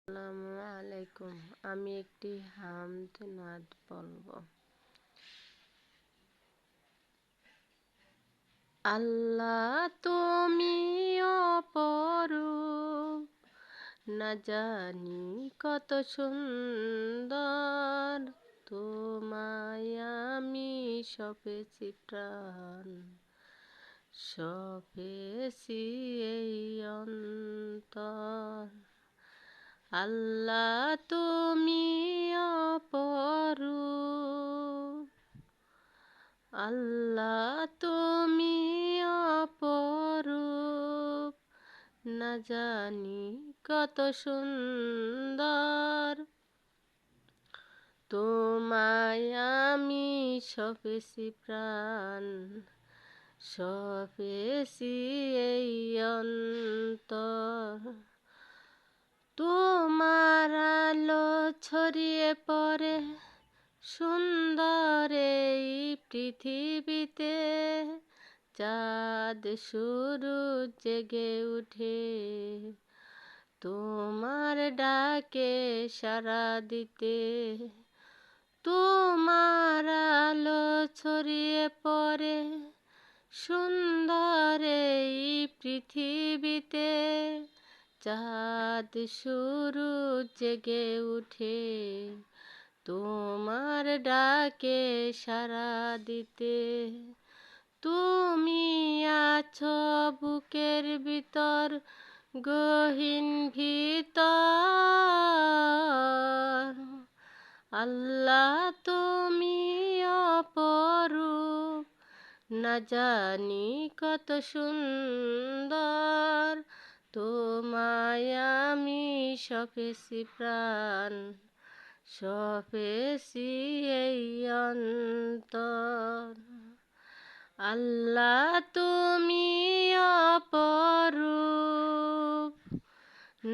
আসসালামু আলাইকুম। আমি একটি হামদ নাত বলবো। আল্লাহ তুমি অপরূপ, না জানি কত সুন্দর, তোমায় আমি সপেছি প্রাণ, সপেছি এই অন্তর। আল্লাহ তুমি অপরূপ, আল্লাহ তুমি অপরূপ, না জানি কত সুন্দর, তোমায় আমি সপেছি প্রাণ, সপেছি এই অন্তর। তোমার আলো ছড়িয়ে পড়ে সুন্দর এই পৃথিবীতে, চাঁদ সূরজ জেগে উঠে তোমার ডাকে সাড়া দিতে। তোমার আলো ছড়িয়ে পড়ে সুন্দর এই পৃথিবীতে, চাঁদ সূরজ জেগে উঠে তোমার ডাকে সাড়া দিতে। তুমি আছো বুকের ভিতর, গহীন ভিতর। আল্লাহ তুমি অপরূপ, না জানি কত সুন্দর, তোমায় আমি সপেছি প্রাণ, সপেছি এই অন্তর। আল্লাহ তুমি অপরূপ,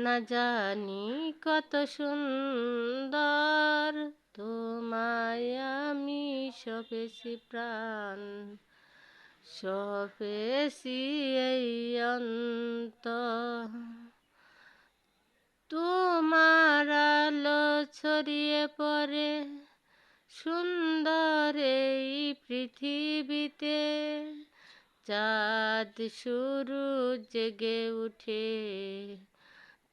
না জানি কত সুন্দর, তোমায় আমি সপেছি প্রাণ, সপেছি এই অন্তর। তোমার আলো ছড়িয়ে পড়ে সুন্দর এই পৃথিবীতে, চাঁদ সূরজ জেগে উঠে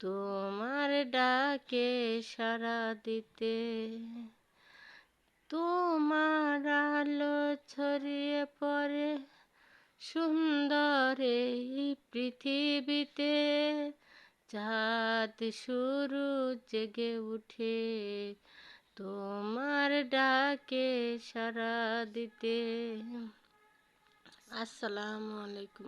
তোমার ডাকে সাড়া দিতে। তোমার আলো ছড়িয়ে পড়ে সুন্দর এই পৃথিবীতে, চাঁদ সূরজ জেগে উঠে তোমার ডাকে সাড়া দিতে। আসসালামু আলাইকুম।